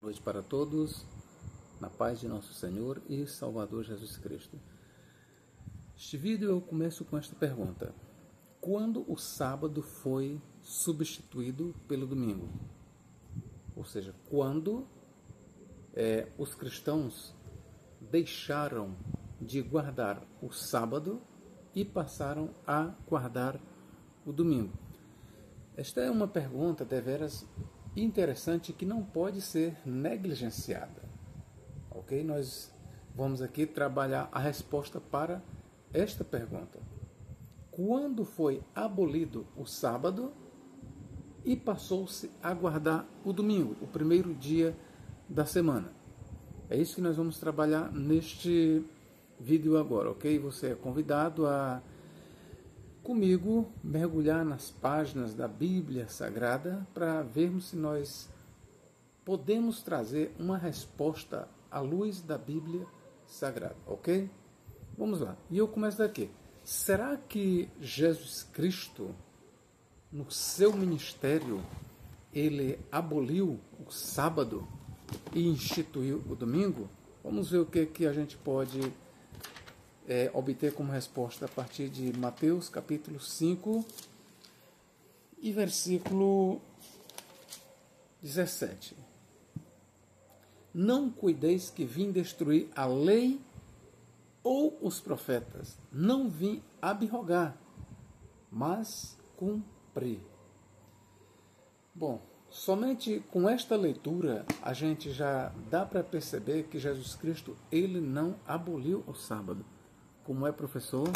Noite para todos, na paz de nosso Senhor e Salvador Jesus Cristo. Este vídeo eu começo com esta pergunta: quando o sábado foi substituído pelo domingo? Ou seja, quando os cristãos deixaram de guardar o sábado e passaram a guardar o domingo? Esta é uma pergunta deveras interessante que não pode ser negligenciada. Ok? Nós vamos aqui trabalhar a resposta para esta pergunta. Quando foi abolido o sábado e passou-se a guardar o domingo, o primeiro dia da semana? É isso que nós vamos trabalhar neste vídeo agora, ok? Você é convidado a comigo mergulhar nas páginas da Bíblia Sagrada para vermos se nós podemos trazer uma resposta à luz da Bíblia Sagrada, ok? Vamos lá. E eu começo daqui. Será que Jesus Cristo, no seu ministério, ele aboliu o sábado e instituiu o domingo? Vamos ver o que a gente pode obter como resposta a partir de Mateus capítulo 5 e versículo 17. Não cuideis que vim destruir a lei ou os profetas. Não vim abrogar, mas cumprir. Bom, somente com esta leitura a gente já dá para perceber que Jesus Cristo ele não aboliu o sábado. Como é professor,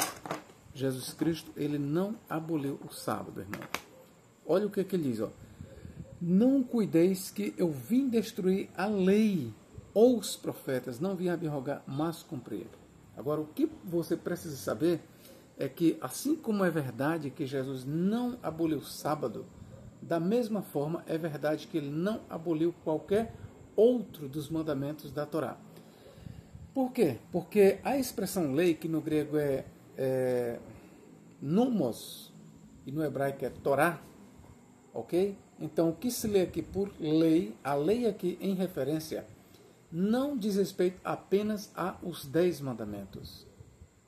Jesus Cristo ele não aboliu o sábado, irmão. Olha o que ele diz, ó. Não cuideis que eu vim destruir a lei ou os profetas, não vim abrogar, mas cumprir. Agora, o que você precisa saber é que, assim como é verdade que Jesus não aboliu o sábado, da mesma forma é verdade que ele não aboliu qualquer outro dos mandamentos da Torá. Por quê? Porque a expressão lei, que no grego é nomos e no hebraico é Torá, ok? Então, o que se lê aqui por lei, a lei aqui em referência, não diz respeito apenas aos 10 mandamentos,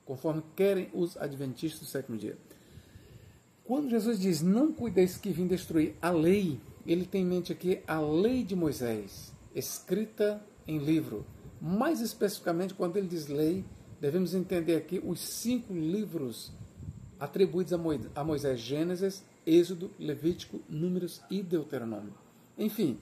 conforme querem os adventistas do sétimo dia. Quando Jesus diz, não cuideis que vim destruir a lei, ele tem em mente aqui a lei de Moisés, escrita em livro. Mais especificamente, quando ele diz lei, devemos entender aqui os 5 livros atribuídos a Moisés: Gênesis, Êxodo, Levítico, Números e Deuteronômio. Enfim,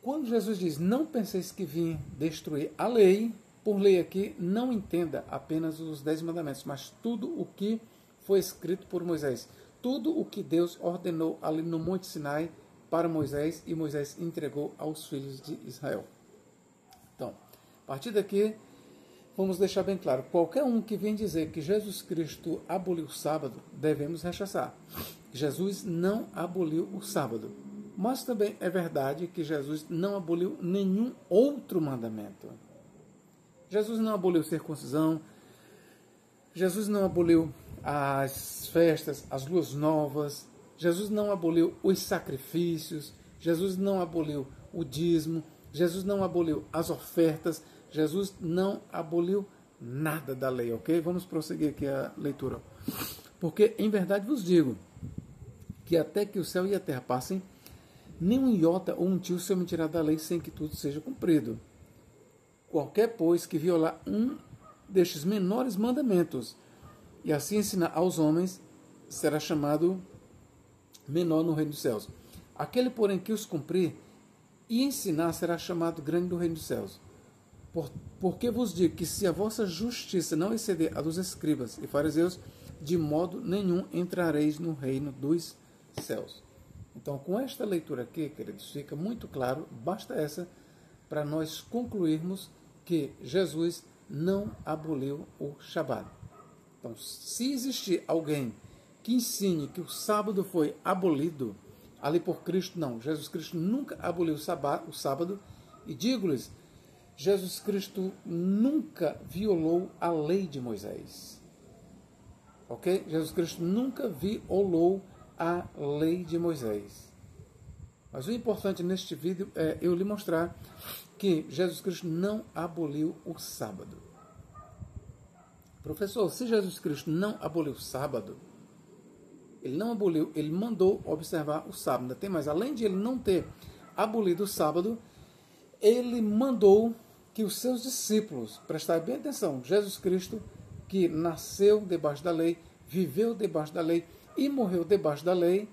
quando Jesus diz, não penseis que vim destruir a lei, por lei aqui, não entenda apenas os 10 mandamentos, mas tudo o que foi escrito por Moisés. Tudo o que Deus ordenou ali no Monte Sinai para Moisés e Moisés entregou aos filhos de Israel. Então, a partir daqui, vamos deixar bem claro, qualquer um que vem dizer que Jesus Cristo aboliu o sábado, devemos rechaçar. Jesus não aboliu o sábado. Mas também é verdade que Jesus não aboliu nenhum outro mandamento. Jesus não aboliu circuncisão, Jesus não aboliu as festas, as luas novas, Jesus não aboliu os sacrifícios, Jesus não aboliu o dízimo, Jesus não aboliu as ofertas, Jesus não aboliu nada da lei, ok? Vamos prosseguir aqui a leitura. Porque, em verdade, vos digo que até que o céu e a terra passem, nem um iota ou um tio se omitirá da lei sem que tudo seja cumprido. Qualquer, pois, que violar um destes menores mandamentos e assim ensinar aos homens, será chamado menor no reino dos céus. Aquele, porém, que os cumprir e ensinar, será chamado grande no reino dos céus. Porque vos digo que se a vossa justiça não exceder a dos escribas e fariseus, de modo nenhum entrareis no reino dos céus. Então, com esta leitura aqui, queridos, fica muito claro, basta essa, para nós concluirmos que Jesus não aboliu o Shabat. Então, se existir alguém que ensine que o sábado foi abolido ali por Cristo, não. Jesus Cristo nunca aboliu o sábado, e digo-lhes, Jesus Cristo nunca violou a lei de Moisés. Ok? Jesus Cristo nunca violou a lei de Moisés. Mas o importante neste vídeo é eu lhe mostrar que Jesus Cristo não aboliu o sábado. Professor, se Jesus Cristo não aboliu o sábado, ele não aboliu, ele mandou observar o sábado. Ainda tem mais, além de ele não ter abolido o sábado, ele mandou que os seus discípulos, prestarem bem atenção, Jesus Cristo, que nasceu debaixo da lei, viveu debaixo da lei e morreu debaixo da lei,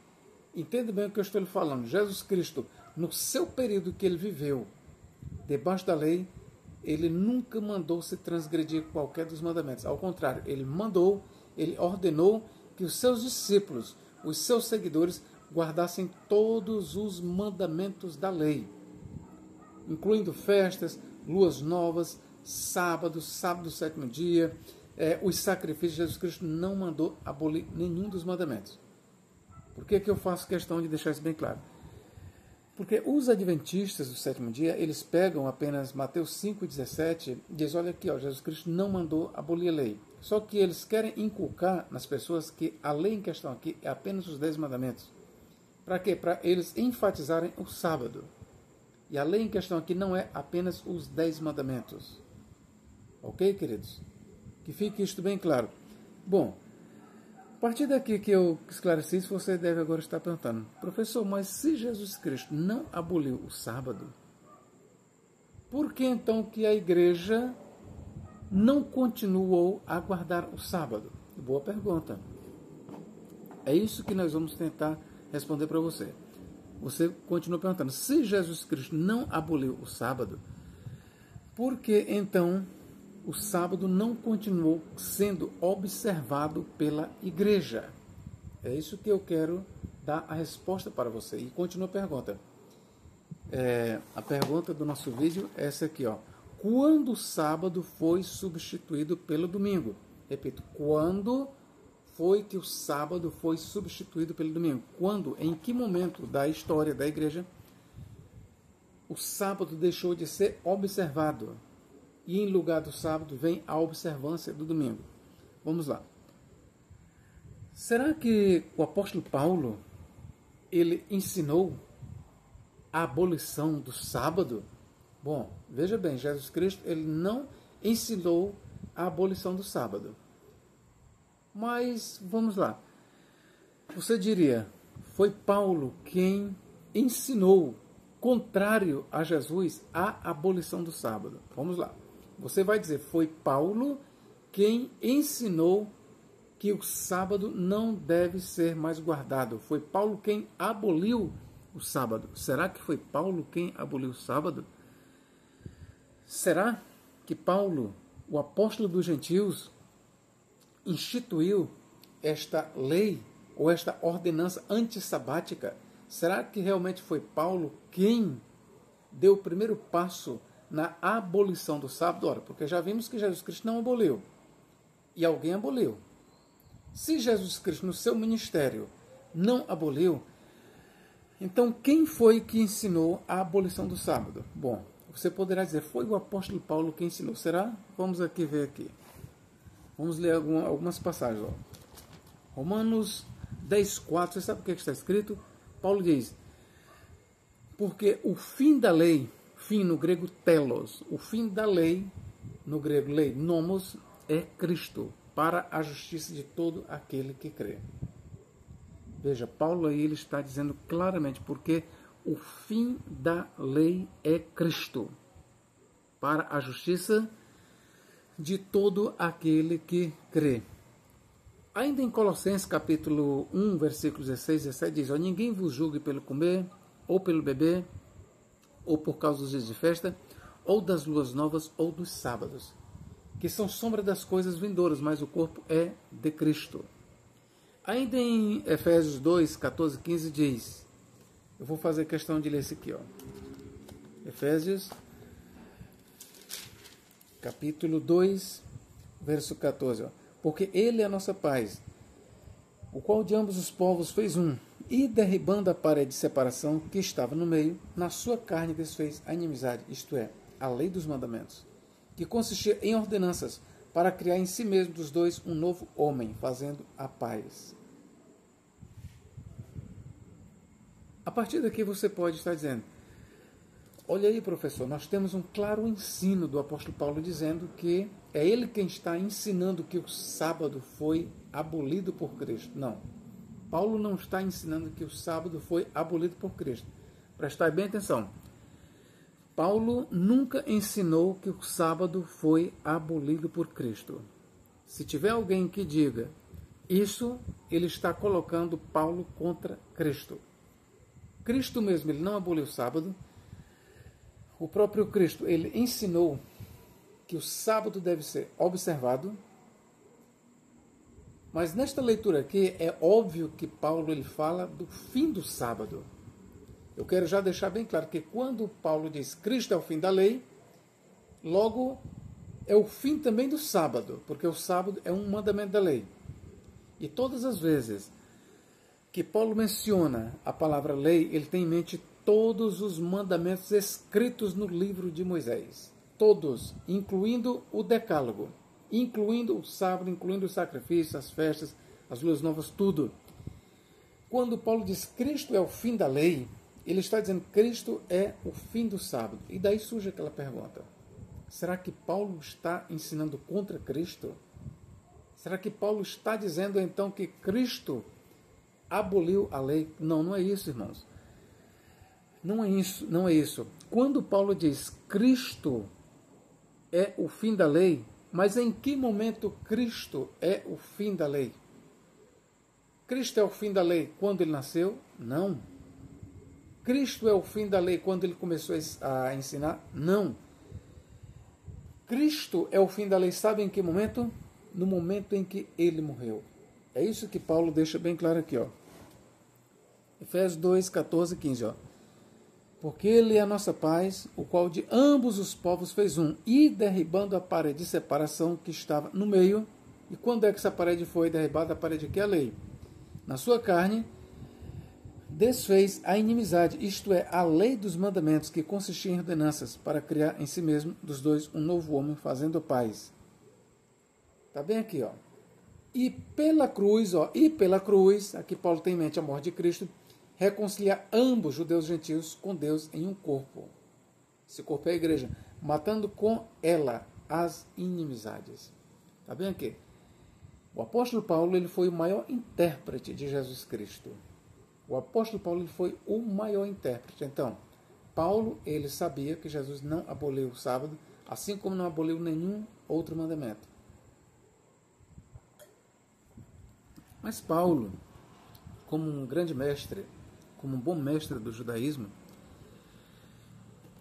entende bem o que eu estou lhe falando. Jesus Cristo, no seu período que ele viveu debaixo da lei, ele nunca mandou se transgredir qualquer dos mandamentos. Ao contrário, ele mandou, ele ordenou que os seus discípulos, os seus seguidores, guardassem todos os mandamentos da lei, incluindo festas, luas novas, sábado do sétimo dia, os sacrifícios. Jesus Cristo não mandou abolir nenhum dos mandamentos. Por que eu faço questão de deixar isso bem claro? Porque os adventistas do sétimo dia, eles pegam apenas Mateus 5,17 e dizem, olha aqui, ó, Jesus Cristo não mandou abolir a lei. Só que eles querem inculcar nas pessoas que a lei em questão aqui é apenas os 10 mandamentos. Para quê? Para eles enfatizarem o sábado. E a lei em questão aqui não é apenas os 10 mandamentos. Ok, queridos? Que fique isto bem claro. Bom, a partir daqui que eu esclareci isso, você deve agora estar perguntando, professor, mas se Jesus Cristo não aboliu o sábado, por que então que a igreja não continuou a guardar o sábado? Boa pergunta. É isso que nós vamos tentar responder para você. Você continua perguntando, se Jesus Cristo não aboliu o sábado, por que então o sábado não continuou sendo observado pela igreja? É isso que eu quero dar a resposta para você. E continua a pergunta. A pergunta do nosso vídeo é essa aqui, ó. Quando o sábado foi substituído pelo domingo? Repito, quando foi que o sábado foi substituído pelo domingo? Quando? Em que momento da história da igreja o sábado deixou de ser observado? E em lugar do sábado vem a observância do domingo. Vamos lá. Será que o apóstolo Paulo, ele ensinou a abolição do sábado? Bom, veja bem, Jesus Cristo, ele não ensinou a abolição do sábado. Mas, vamos lá. Você diria, foi Paulo quem ensinou, contrário a Jesus, a abolição do sábado? Vamos lá. Você vai dizer, foi Paulo quem ensinou que o sábado não deve ser mais guardado. Foi Paulo quem aboliu o sábado. Será que foi Paulo quem aboliu o sábado? Será que Paulo, o apóstolo dos gentios, instituiu esta lei ou esta ordenança antissabática? Será que realmente foi Paulo quem deu o primeiro passo na abolição do sábado? Ora, porque já vimos que Jesus Cristo não aboliu. E alguém aboliu. Se Jesus Cristo, no seu ministério, não aboliu, então quem foi que ensinou a abolição do sábado? Bom, você poderá dizer, foi o apóstolo Paulo quem ensinou. Será? Vamos aqui ver aqui. Vamos ler algumas passagens. Ó. Romanos 10:4, você sabe o que está escrito? Paulo diz, porque o fim da lei, fim no grego telos, o fim da lei, no grego lei, nomos, é Cristo, para a justiça de todo aquele que crê. Veja, Paulo aí ele está dizendo claramente, porque o fim da lei é Cristo, para a justiça de todo aquele que crê. Ainda em Colossenses capítulo 1, versículos 16 e 17, diz, ninguém vos julgue pelo comer, ou pelo beber, ou por causa dos dias de festa, ou das luas novas, ou dos sábados, que são sombra das coisas vindouras, mas o corpo é de Cristo. Ainda em Efésios 2, 14 e 15 diz, eu vou fazer questão de ler esse aqui, ó. Efésios, capítulo 2, verso 14, ó. Porque ele é a nossa paz, o qual de ambos os povos fez um, e derribando a parede de separação que estava no meio, na sua carne desfez a inimizade, isto é, a lei dos mandamentos, que consistia em ordenanças, para criar em si mesmo dos dois um novo homem, fazendo a paz. A partir daqui você pode estar dizendo, olha aí, professor, nós temos um claro ensino do apóstolo Paulo dizendo que é ele quem está ensinando que o sábado foi abolido por Cristo. Não. Paulo não está ensinando que o sábado foi abolido por Cristo. Prestai bem atenção. Paulo nunca ensinou que o sábado foi abolido por Cristo. Se tiver alguém que diga isso, ele está colocando Paulo contra Cristo. Cristo mesmo, ele não aboliu o sábado. O próprio Cristo, ele ensinou que o sábado deve ser observado. Mas nesta leitura aqui, é óbvio que Paulo ele fala do fim do sábado. Eu quero já deixar bem claro que quando Paulo diz Cristo é o fim da lei, logo é o fim também do sábado, porque o sábado é um mandamento da lei. E todas as vezes que Paulo menciona a palavra lei, ele tem em mente todos os mandamentos escritos no livro de Moisés. Todos, incluindo o decálogo, incluindo o sábado, incluindo os sacrifícios, as festas, as luas novas, tudo. Quando Paulo diz Cristo é o fim da lei, ele está dizendo que Cristo é o fim do sábado. E daí surge aquela pergunta. Será que Paulo está ensinando contra Cristo? Será que Paulo está dizendo então que Cristo aboliu a lei? Não, não é isso, irmãos. Não é isso, não é isso. Quando Paulo diz Cristo é o fim da lei, mas em que momento Cristo é o fim da lei? Cristo é o fim da lei quando ele nasceu? Não. Cristo é o fim da lei quando ele começou a ensinar? Não. Cristo é o fim da lei, sabe em que momento? No momento em que ele morreu. É isso que Paulo deixa bem claro aqui, ó. Efésios 2, 14 e 15, ó. Porque ele é a nossa paz, o qual de ambos os povos fez um, e derribando a parede de separação que estava no meio. E quando é que essa parede foi derribada? A parede que é a lei. Na sua carne, desfez a inimizade, isto é, a lei dos mandamentos, que consistia em ordenanças, para criar em si mesmo dos dois um novo homem, fazendo paz. Está bem aqui, ó. E pela cruz, aqui Paulo tem em mente a morte de Cristo, reconciliar ambos, judeus e gentios, com Deus em um corpo. Esse corpo é a igreja, matando com ela as inimizades. Está bem aqui? O apóstolo Paulo ele foi o maior intérprete de Jesus Cristo. O apóstolo Paulo ele foi o maior intérprete. Então, Paulo ele sabia que Jesus não aboliu o sábado, assim como não aboliu nenhum outro mandamento. Mas Paulo, como um grande mestre, como um bom mestre do judaísmo,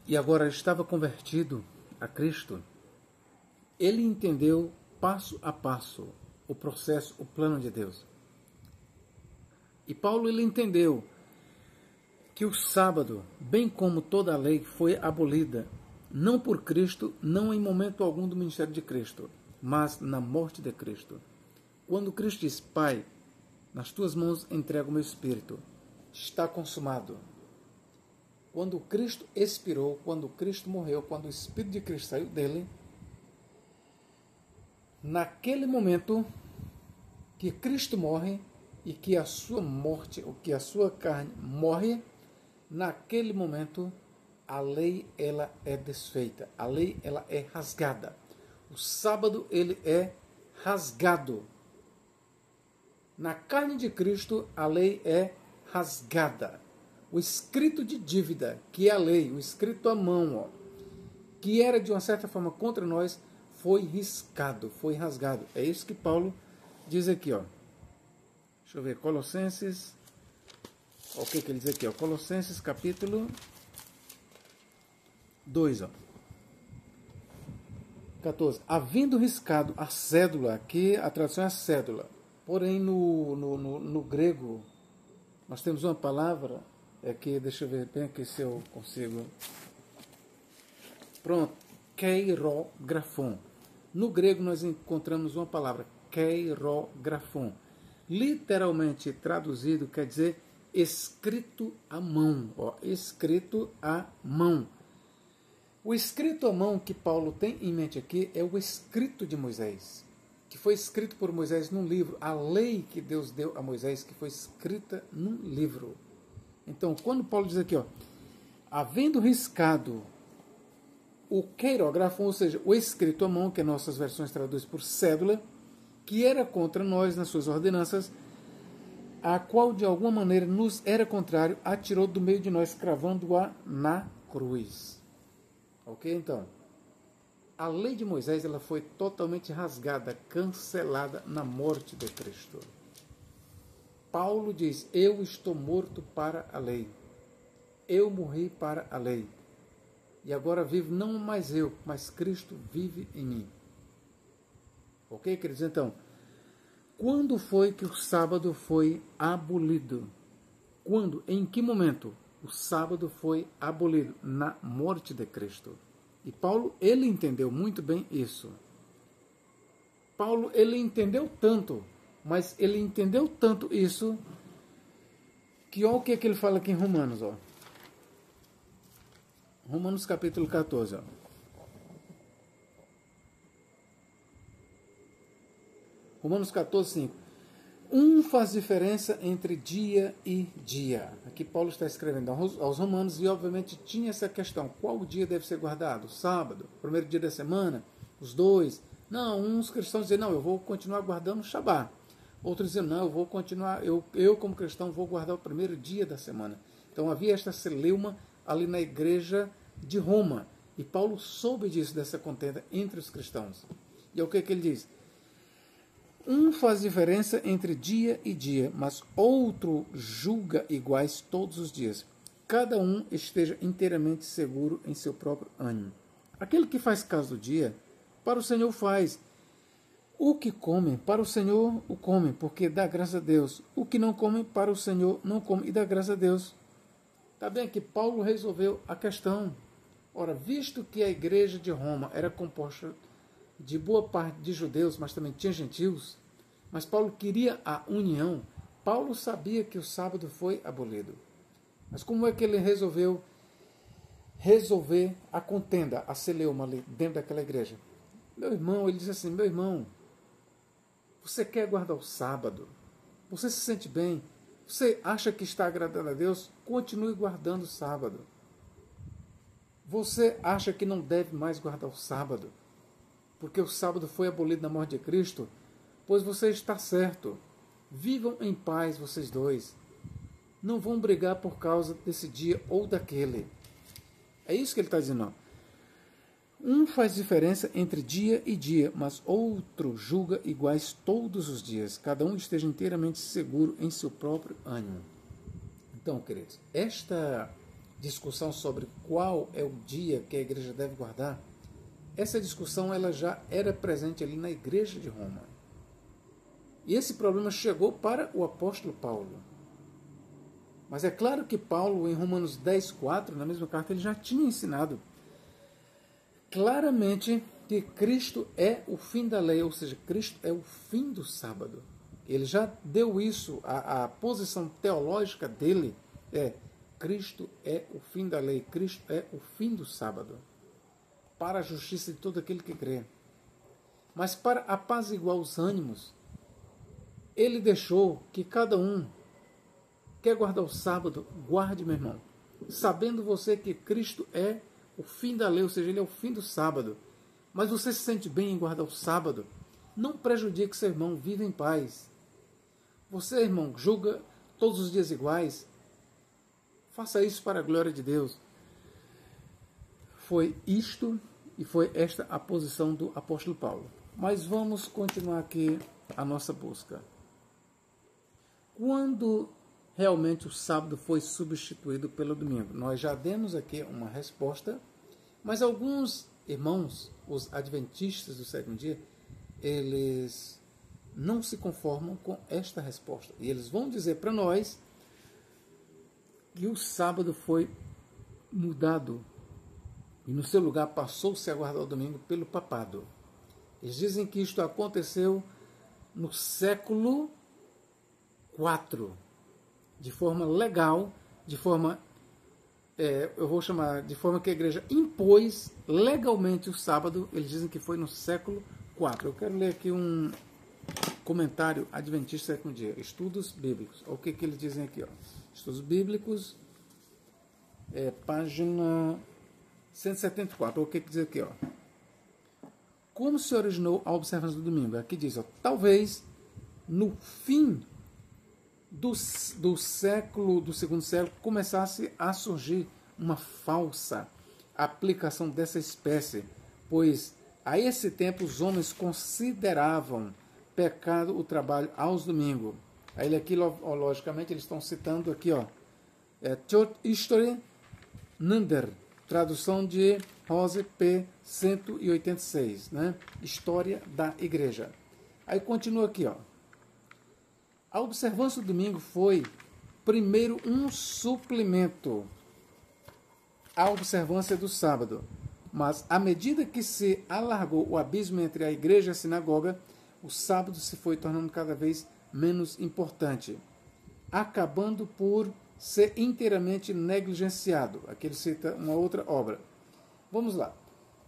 e agora estava convertido a Cristo, ele entendeu passo a passo o processo, o plano de Deus. E Paulo ele entendeu que o sábado, bem como toda a lei, foi abolida, não por Cristo, não em momento algum do ministério de Cristo, mas na morte de Cristo. Quando Cristo diz, Pai, nas tuas mãos entrego o meu espírito, está consumado. Quando Cristo expirou, quando Cristo morreu, quando o Espírito de Cristo saiu dele, naquele momento que Cristo morre e que a sua morte, ou que a sua carne morre, naquele momento a lei ela é desfeita, a lei ela é rasgada. O sábado ele é rasgado. Na carne de Cristo a lei é rasgada. O escrito de dívida, que é a lei, o escrito à mão, ó, que era de uma certa forma contra nós, foi riscado, foi rasgado. É isso que Paulo diz aqui, ó. Deixa eu ver, Colossenses. O que ele diz aqui, ó? Colossenses capítulo 2, ó. 14. Havendo riscado a cédula, aqui a tradução é a cédula. Porém, no grego, nós temos uma palavra, que, deixa eu ver bem aqui se eu consigo. Pronto, keirografon. No grego nós encontramos uma palavra, keirografon. Literalmente traduzido quer dizer escrito à mão. Ó, escrito à mão. O escrito à mão que Paulo tem em mente aqui é o escrito de Moisés, que foi escrito por Moisés num livro. A lei que Deus deu a Moisés, que foi escrita num livro. Então, quando Paulo diz aqui, ó, havendo riscado o queirografo, ou seja, o escrito à mão, que nossas versões traduzem por cédula, que era contra nós nas suas ordenanças, a qual de alguma maneira nos era contrário, atirou do meio de nós, cravando-a na cruz. Ok? Então, a lei de Moisés ela foi totalmente rasgada, cancelada na morte de Cristo. Paulo diz, eu estou morto para a lei. Eu morri para a lei. E agora vivo não mais eu, mas Cristo vive em mim. Ok, queridos? Então, quando foi que o sábado foi abolido? Quando? Em que momento? O sábado foi abolido? Na morte de Cristo. E Paulo, ele entendeu muito bem isso. Paulo, ele entendeu tanto, mas ele entendeu tanto isso, que olha o que ele fala aqui em Romanos, ó. Romanos capítulo 14, ó. Romanos 14, 5. Faz diferença entre dia e dia. Aqui Paulo está escrevendo aos Romanos e obviamente tinha essa questão. Qual dia deve ser guardado? O sábado? O primeiro dia da semana? Os dois? Não, uns cristãos dizem, não, eu vou continuar guardando o Shabá. Outros dizem, não, eu vou continuar, eu como cristão vou guardar o primeiro dia da semana. Então havia esta celeuma ali na igreja de Roma. E Paulo soube disso, dessa contenda entre os cristãos. E é o que ele diz? Faz diferença entre dia e dia, mas outro julga iguais todos os dias. Cada um esteja inteiramente seguro em seu próprio ânimo. Aquele que faz caso do dia, para o Senhor faz. O que come, para o Senhor o come, porque dá graças a Deus. O que não come, para o Senhor não come e dá graças a Deus. Está bem que Paulo resolveu a questão. Ora, visto que a igreja de Roma era composta de boa parte de judeus, mas também tinha gentios, mas Paulo queria a união. Paulo sabia que o sábado foi abolido. Mas como é que ele resolveu resolver a contenda, a celeuma ali dentro daquela igreja? Meu irmão, ele diz assim, meu irmão, você quer guardar o sábado? Você se sente bem? Você acha que está agradando a Deus? Continue guardando o sábado. Você acha que não deve mais guardar o sábado? Porque o sábado foi abolido na morte de Cristo? Pois você está certo. Vivam em paz vocês dois. Não vão brigar por causa desse dia ou daquele. É isso que ele está dizendo. Faz diferença entre dia e dia, mas outro julga iguais todos os dias. Cada um esteja inteiramente seguro em seu próprio ânimo. Então, queridos, esta discussão sobre qual é o dia que a igreja deve guardar, essa discussão ela já era presente ali na igreja de Roma. E esse problema chegou para o apóstolo Paulo. Mas é claro que Paulo, em Romanos 10:4, na mesma carta, ele já tinha ensinado claramente que Cristo é o fim da lei, ou seja, Cristo é o fim do sábado. Ele já deu isso, a posição teológica dele é Cristo é o fim da lei, Cristo é o fim do sábado, para a justiça de todo aquele que crê. Mas para apaziguar os ânimos, ele deixou que cada um quer guardar o sábado, guarde, meu irmão, sabendo você que Cristo é o fim da lei, ou seja, ele é o fim do sábado. Mas você se sente bem em guardar o sábado? Não prejudique seu irmão, viva em paz. Você, irmão, julga todos os dias iguais? Faça isso para a glória de Deus. Foi isto e foi esta a posição do apóstolo Paulo. Mas vamos continuar aqui a nossa busca. Quando realmente o sábado foi substituído pelo domingo? Nós já demos aqui uma resposta, mas alguns irmãos, os adventistas do sétimo dia, eles não se conformam com esta resposta. E eles vão dizer para nós que o sábado foi mudado e no seu lugar passou-se a guardar o domingo pelo papado. Eles dizem que isto aconteceu no século IV, de forma legal, de forma, eu vou chamar, de forma que a igreja impôs legalmente o sábado. Eles dizem que foi no século IV. Eu quero ler aqui um comentário adventista sétimo dia, estudos bíblicos. O que eles dizem aqui, ó. Estudos Bíblicos, página 174. O que quer dizer aqui, ó? Como se originou a observância do domingo? Aqui diz, ó, talvez no fim do segundo século começasse a surgir uma falsa aplicação dessa espécie, pois a esse tempo os homens consideravam pecado o trabalho aos domingos. Aí ele aqui, logicamente, eles estão citando aqui, ó, Church History Nunder, tradução de Rose P. 186, né? História da Igreja. Aí continua aqui, ó. A observância do domingo foi, primeiro, um suplemento à observância do sábado, mas à medida que se alargou o abismo entre a igreja e a sinagoga, o sábado se foi tornando cada vez menos importante, acabando por ser inteiramente negligenciado. Aqui ele cita uma outra obra. Vamos lá.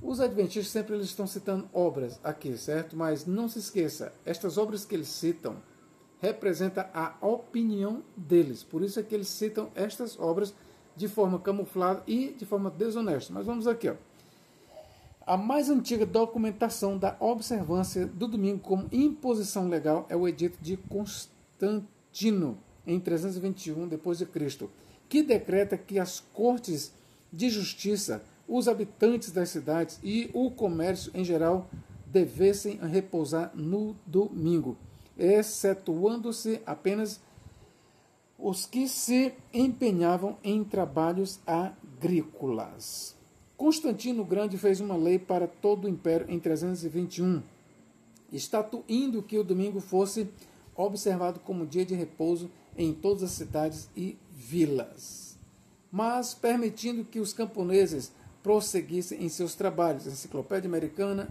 Os adventistas sempre eles estão citando obras aqui, certo? Mas não se esqueça, estas obras que eles citam representam a opinião deles. Por isso é que eles citam estas obras de forma camuflada e de forma desonesta. Mas vamos aqui, ó. A mais antiga documentação da observância do domingo como imposição legal é o Edito de Constantino, em 321 d.C., que decreta que as cortes de justiça, os habitantes das cidades e o comércio em geral devessem repousar no domingo, excetuando-se apenas os que se empenhavam em trabalhos agrícolas. Constantino o Grande fez uma lei para todo o Império em 321, estatuindo que o domingo fosse observado como dia de repouso em todas as cidades e vilas, mas permitindo que os camponeses prosseguissem em seus trabalhos. Enciclopédia Americana,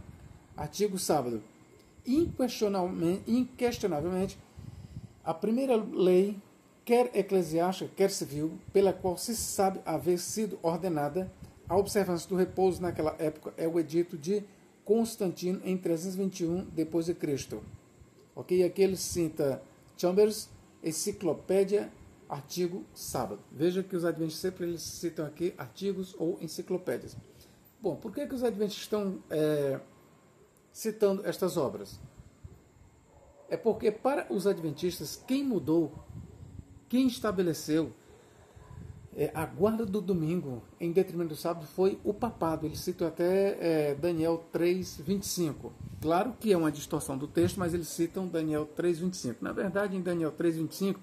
artigo sábado. Inquestionavelmente, a primeira lei, quer eclesiástica, quer civil, pela qual se sabe haver sido ordenada a observância do repouso naquela época é o Edito de Constantino em 321 d.C. Ok? Aqui ele cita Chambers, Enciclopédia, artigo sábado. Veja que os adventistas sempre eles citam aqui artigos ou enciclopédias. Bom, por que os adventistas estão citando estas obras? É porque para os adventistas quem mudou, quem estabeleceu a guarda do domingo em detrimento do sábado foi o papado. Ele cita até Daniel 3:25. Claro que é uma distorção do texto, mas eles citam Daniel 3:25. Na verdade, em Daniel 3:25,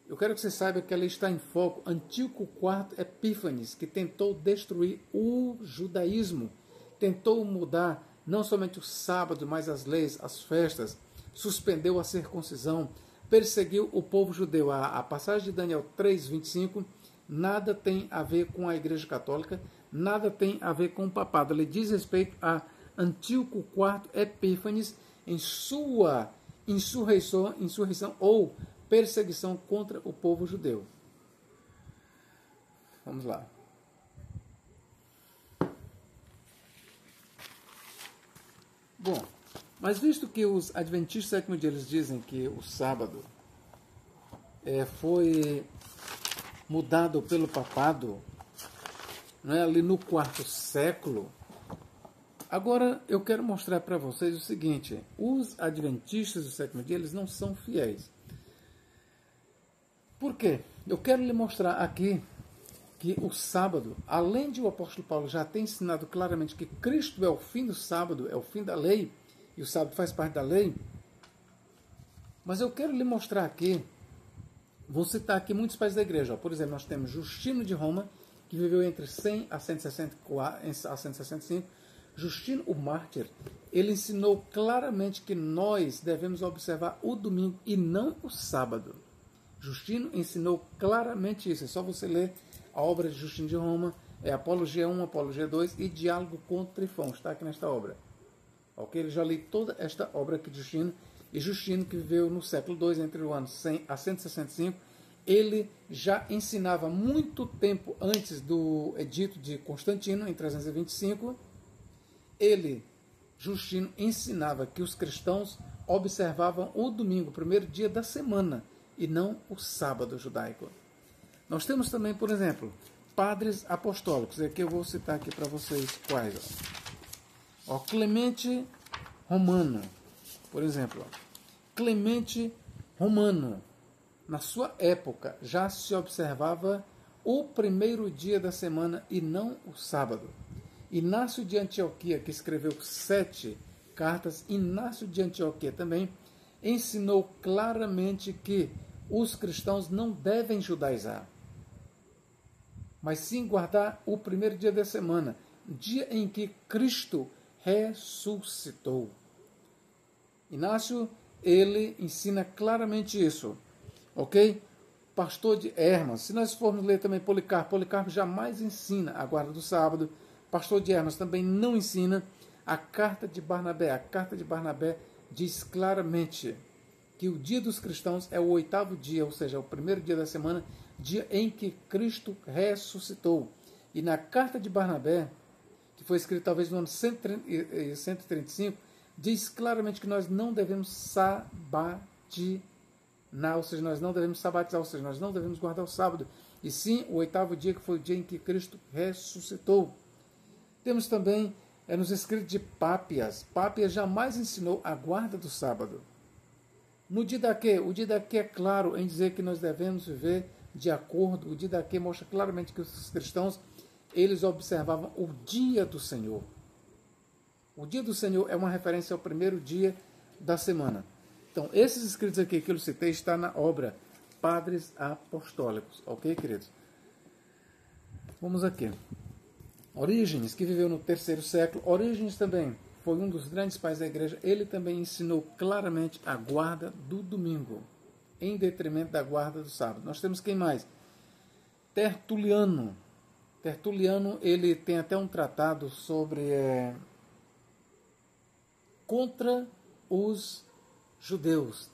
eu quero que você saiba que ela está em foco Antíoco IV Epífanes, que tentou destruir o judaísmo, tentou mudar não somente o sábado, mas as leis, as festas, suspendeu a circuncisão, perseguiu o povo judeu. A passagem de Daniel 3:25 nada tem a ver com a Igreja Católica, nada tem a ver com o papado. Ele diz respeito a Antíoco IV Epífanes em sua insurreição ou perseguição contra o povo judeu. Vamos lá. Bom, mas visto que os adventistas do sétimo dia eles dizem que o sábado foi mudado pelo papado, né, ali no quarto século, agora eu quero mostrar para vocês o seguinte: os adventistas do sétimo dia eles não são fiéis. Por quê? Eu quero lhe mostrar aqui que o sábado, além de o apóstolo Paulo já ter ensinado claramente que Cristo é o fim do sábado, é o fim da lei, e o sábado faz parte da lei, mas eu quero lhe mostrar aqui, vou citar aqui muitos pais da igreja. Por exemplo, nós temos Justino de Roma, que viveu entre 100 a 165. Justino, o mártir, ele ensinou claramente que nós devemos observar o domingo e não o sábado. Justino ensinou claramente isso. É só você ler a obra de Justino de Roma, Apologia 1, Apologia 2 e Diálogo com Trifão. Está aqui nesta obra. Ok? Eu já li toda esta obra aqui de Justino. E Justino, que viveu no século II, entre o ano 100 a 165, ele já ensinava muito tempo antes do Edito de Constantino, em 325, Justino, ensinava que os cristãos observavam o domingo, o primeiro dia da semana, e não o sábado judaico. Nós temos também, por exemplo, padres apostólicos. Aqui eu vou citar aqui para vocês quais. Ó, Clemente Romano, por exemplo. Clemente Romano, na sua época, já se observava o primeiro dia da semana e não o sábado. Inácio de Antioquia, que escreveu 7 cartas, Inácio de Antioquia também ensinou claramente que os cristãos não devem judaizar, mas sim guardar o primeiro dia da semana, dia em que Cristo ressuscitou. Inácio, ele ensina claramente isso, ok? Pastor de Hermas, se nós formos ler também Policarpo jamais ensina a guarda do sábado. Pastor de Hermas também não ensina. A carta de Barnabé diz claramente que o dia dos cristãos é o 8º dia, ou seja, o primeiro dia da semana, dia em que Cristo ressuscitou. E na carta de Barnabé, que foi escrita talvez no ano 135, diz claramente que nós não devemos sabatinar, ou seja, nós não devemos sabatizar, ou seja, nós não devemos guardar o sábado, e sim o 8º dia, que foi o dia em que Cristo ressuscitou. Temos também nos escritos de Pápias. Pápias jamais ensinou a guarda do sábado. No Didaquê, o Didaquê é claro em dizer que nós devemos viver de acordo. O Didaquê mostra claramente que os cristãos, eles observavam o dia do Senhor. O dia do Senhor é uma referência ao primeiro dia da semana. Então, esses escritos aqui que eu citei está na obra Padres Apostólicos. Ok, queridos? Vamos aqui. Orígenes, que viveu no 3º século. Orígenes também foi um dos grandes pais da igreja. Ele também ensinou claramente a guarda do domingo, em detrimento da guarda do sábado. Nós temos quem mais? Tertuliano. Tertuliano, ele tem até um tratado sobre contra os judeus.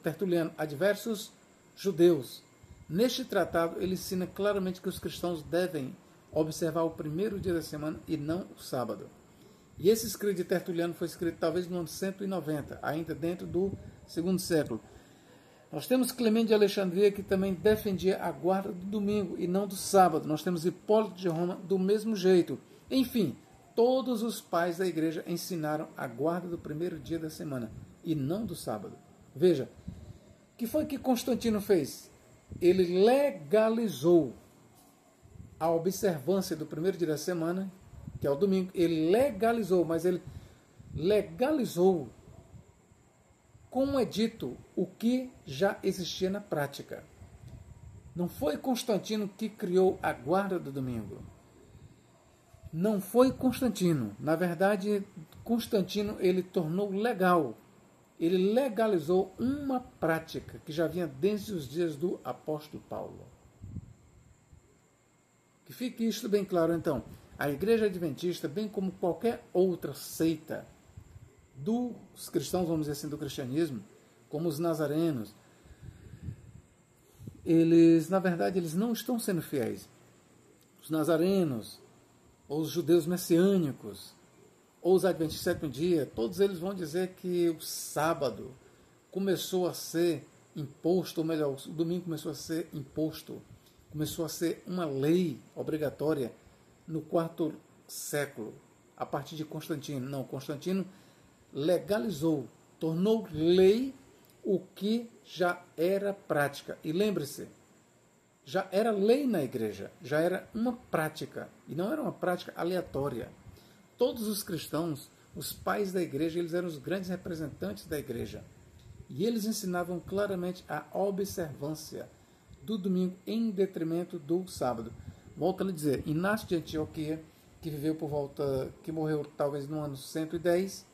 Tertuliano, adversos judeus. Neste tratado, ele ensina claramente que os cristãos devem observar o primeiro dia da semana e não o sábado. E esse escrito de Tertuliano foi escrito talvez no ano 190, ainda dentro do 2º século. Nós temos Clemente de Alexandria, que também defendia a guarda do domingo e não do sábado. Nós temos Hipólito de Roma do mesmo jeito. Enfim, todos os pais da igreja ensinaram a guarda do primeiro dia da semana e não do sábado. Veja, o que foi que Constantino fez? Ele legalizou a observância do primeiro dia da semana, que é o domingo. Ele legalizou, mas ele legalizou com um edito o que já existia na prática. Não foi Constantino que criou a guarda do domingo. Não foi Constantino. Na verdade, Constantino ele tornou legal. Ele legalizou uma prática que já vinha desde os dias do apóstolo Paulo. Que fique isto bem claro, então. A Igreja Adventista, bem como qualquer outra seita dos cristãos, vamos dizer assim, do cristianismo, como os nazarenos, eles, na verdade, eles não estão sendo fiéis. Os nazarenos, ou os judeus messiânicos, ou os adventistas do 7º dia, todos eles vão dizer que o sábado começou a ser imposto, ou melhor, o domingo começou a ser imposto, começou a ser uma lei obrigatória no 4º século, a partir de Constantino. Não, Constantino legalizou, tornou lei o que já era prática. E lembre-se, já era lei na igreja, já era uma prática, e não era uma prática aleatória. Todos os cristãos, os pais da igreja, eles eram os grandes representantes da igreja. E eles ensinavam claramente a observância do domingo em detrimento do sábado. Volto a lhe dizer, Inácio de Antioquia, que viveu por volta, que morreu talvez no ano 110,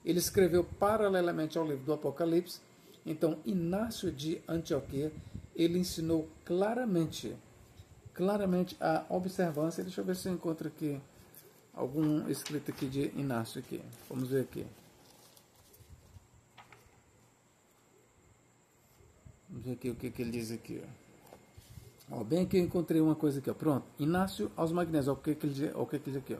ele escreveu paralelamente ao livro do Apocalipse. Então, Inácio de Antioquia, ele ensinou claramente a observância. Deixa eu ver se eu encontro aqui algum escrito aqui de Inácio aqui. Vamos ver aqui. Vamos ver aqui o que ele diz aqui. Ó, bem aqui eu encontrei uma coisa aqui. Ó. Pronto. Inácio aos Magnésios. O que ele diz aqui? Ó.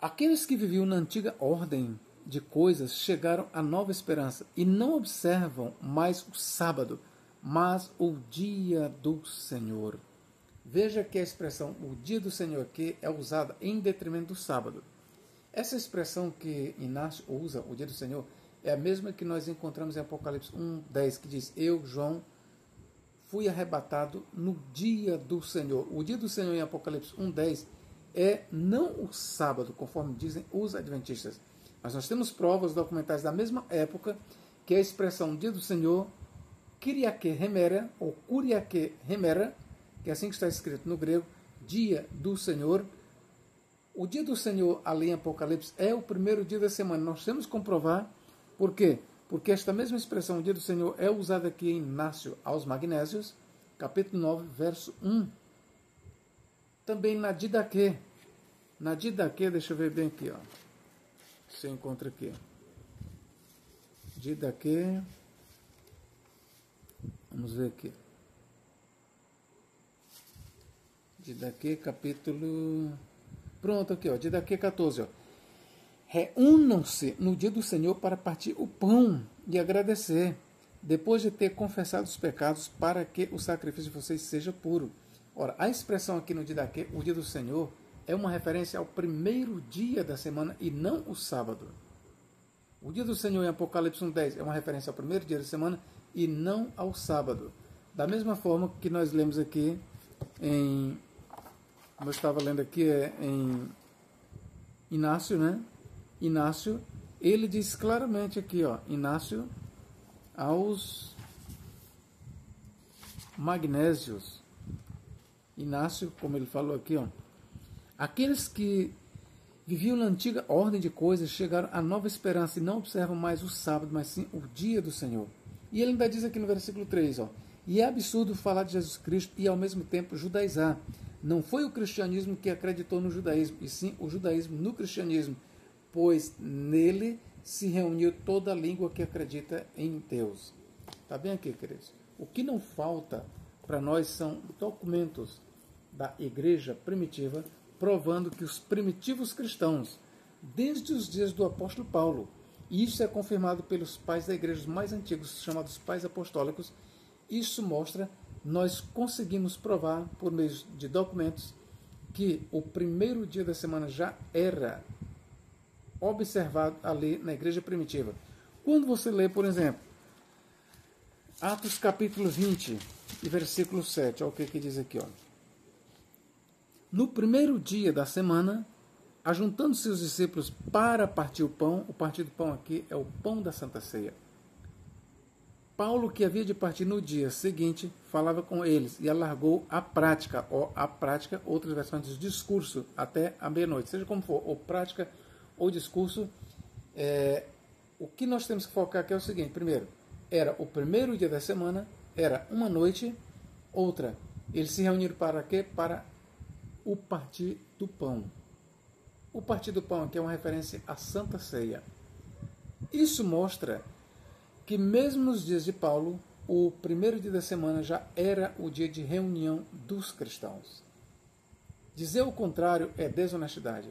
Aqueles que viviam na antiga ordem de coisas chegaram à nova esperança e não observam mais o sábado, mas o dia do Senhor. Veja que a expressão o dia do Senhor aqui é usada em detrimento do sábado. Essa expressão que Inácio usa, o dia do Senhor, é a mesma que nós encontramos em Apocalipse 1:10, que diz: eu, João, fui arrebatado no dia do Senhor. O dia do Senhor em Apocalipse 1:10 é não o sábado, conforme dizem os adventistas. Mas nós temos provas documentais da mesma época que a expressão dia do Senhor, Kyriake Hemera, ou Kuriake Hemera, que é assim que está escrito no grego, dia do Senhor. O dia do Senhor, ali em Apocalipse, é o primeiro dia da semana. Nós temos que comprovar. Por quê? Porque esta mesma expressão, o dia do Senhor, é usada aqui em Inácio aos Magnésios, capítulo 9, verso 1. Também na Didaquê. Na Didaquê, deixa eu ver bem aqui, ó. Você encontra aqui. Didaquê. Vamos ver aqui. Didaquê, capítulo... Pronto, aqui, ó. Didaquê 14, ó. Reúnam-se no dia do Senhor para partir o pão e agradecer, depois de ter confessado os pecados, para que o sacrifício de vocês seja puro. Ora, a expressão aqui no Didaquê, o dia do Senhor, é uma referência ao primeiro dia da semana e não o sábado. O dia do Senhor em Apocalipse 1:10 é uma referência ao primeiro dia da semana e não ao sábado. Da mesma forma que nós lemos aqui em... Como eu estava lendo aqui, em Inácio, né? Inácio, ele diz claramente aqui, ó, Inácio aos Magnésios. Inácio, como ele falou aqui, ó, aqueles que viviam na antiga ordem de coisas chegaram à nova esperança e não observam mais o sábado, mas sim o dia do Senhor. E ele ainda diz aqui no versículo 3, ó, e é absurdo falar de Jesus Cristo e ao mesmo tempo judaizar. Não foi o cristianismo que acreditou no judaísmo, e sim o judaísmo no cristianismo, pois nele se reuniu toda a língua que acredita em Deus. Está bem aqui, queridos? O que não falta para nós são documentos da igreja primitiva provando que os primitivos cristãos, desde os dias do apóstolo Paulo, e isso é confirmado pelos pais da igreja mais antigos, chamados pais apostólicos, isso mostra, nós conseguimos provar por meio de documentos que o primeiro dia da semana já era observado ali na igreja primitiva. Quando você lê, por exemplo, Atos capítulo 20 e versículo 7, olha o que diz aqui, ó. No primeiro dia da semana, ajuntando-se os discípulos para partir o pão partir do pão aqui é o pão da Santa Ceia. Paulo, que havia de partir no dia seguinte, falava com eles e alargou a prática, outras versões diz discurso, até a meia-noite. Seja como for, ou prática ou discurso, o que nós temos que focar aqui é o seguinte: primeiro, era o primeiro dia da semana, era uma noite, outra, eles se reuniram para quê? Para o partir do pão. O partir do pão aqui é uma referência à Santa Ceia. Isso mostra que mesmo nos dias de Paulo, o primeiro dia da semana já era o dia de reunião dos cristãos. Dizer o contrário é desonestidade.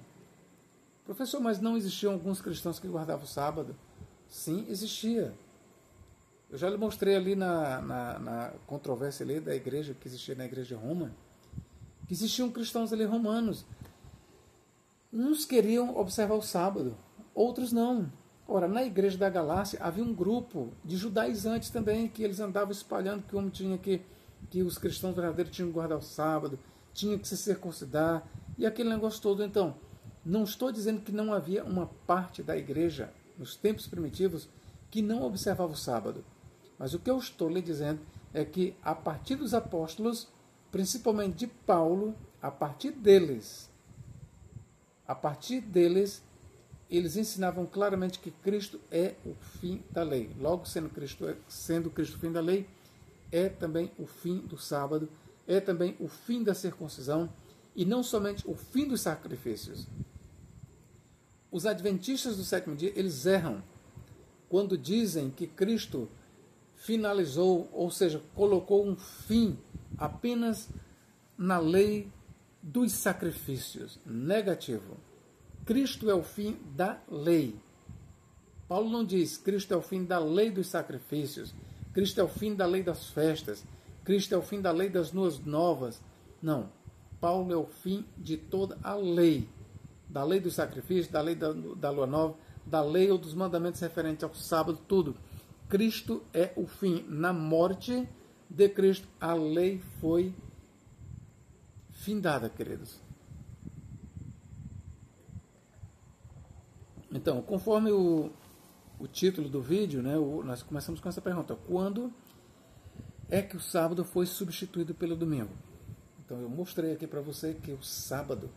Professor, mas não existiam alguns cristãos que guardavam o sábado? Sim, existia. Eu já lhe mostrei ali na controvérsia ali da igreja, que existia na igreja de Roma, que existiam cristãos ali romanos. Uns queriam observar o sábado, outros não. Ora, na igreja da Galácia havia um grupo de judaizantes também, que eles andavam espalhando que o homem tinha que os cristãos verdadeiros tinham que guardar o sábado, tinha que se circuncidar, e aquele negócio todo. Então, não estou dizendo que não havia uma parte da igreja, nos tempos primitivos, que não observava o sábado. Mas o que eu estou lhe dizendo é que, a partir dos apóstolos, principalmente de Paulo, a partir deles, eles ensinavam claramente que Cristo é o fim da lei. Logo, sendo Cristo o fim da lei, é também o fim do sábado, é também o fim da circuncisão, e não somente o fim dos sacrifícios. Os adventistas do sétimo dia, eles erram quando dizem que Cristo finalizou, ou seja, colocou um fim apenas na lei dos sacrifícios. Negativo. Cristo é o fim da lei. Paulo não diz Cristo é o fim da lei dos sacrifícios, Cristo é o fim da lei das festas. Cristo é o fim da lei das luas novas. Não. Paulo é o fim de toda a lei. Da lei do sacrifício, da lei da lua nova, da lei ou dos mandamentos referentes ao sábado, tudo. Cristo é o fim. Na morte de Cristo, a lei foi findada, queridos. Então, conforme o título do vídeo, né, nós começamos com essa pergunta: quando é que o sábado foi substituído pelo domingo? Então, eu mostrei aqui para você que o sábado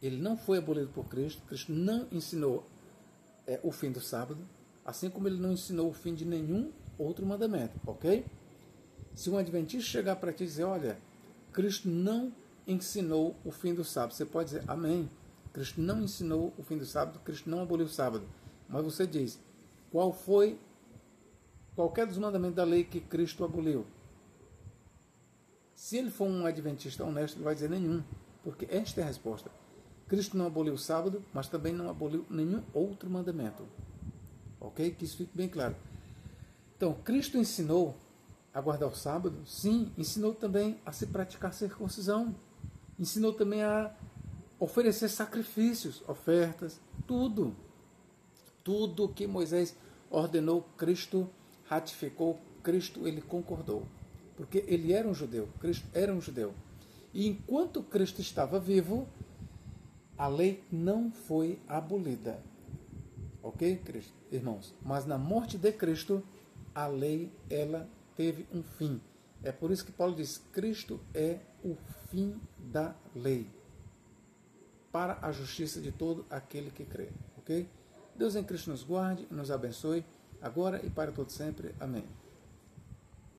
ele não foi abolido por Cristo. Cristo não ensinou o fim do sábado, assim como ele não ensinou o fim de nenhum outro mandamento, ok? Se um adventista chegar para ti e dizer: olha, Cristo não ensinou o fim do sábado, você pode dizer: amém. Cristo não ensinou o fim do sábado, Cristo não aboliu o sábado. Mas você diz: qual foi qualquer dos mandamentos da lei que Cristo aboliu? Se ele for um adventista honesto, ele vai dizer nenhum, porque esta é a resposta. Cristo não aboliu o sábado, mas também não aboliu nenhum outro mandamento. Ok? Que isso fique bem claro. Então, Cristo ensinou a guardar o sábado? Sim. Ensinou também a se praticar circuncisão. Ensinou também a oferecer sacrifícios, ofertas, tudo. Tudo que Moisés ordenou, Cristo ratificou, Cristo ele concordou. Porque ele era um judeu, Cristo era um judeu. E enquanto Cristo estava vivo, a lei não foi abolida. Ok, irmãos? Mas na morte de Cristo, a lei ela teve um fim. É por isso que Paulo diz: Cristo é o fim da lei, para a justiça de todo aquele que crê. Ok? Deus em Cristo nos guarde e nos abençoe, agora e para todo sempre. Amém.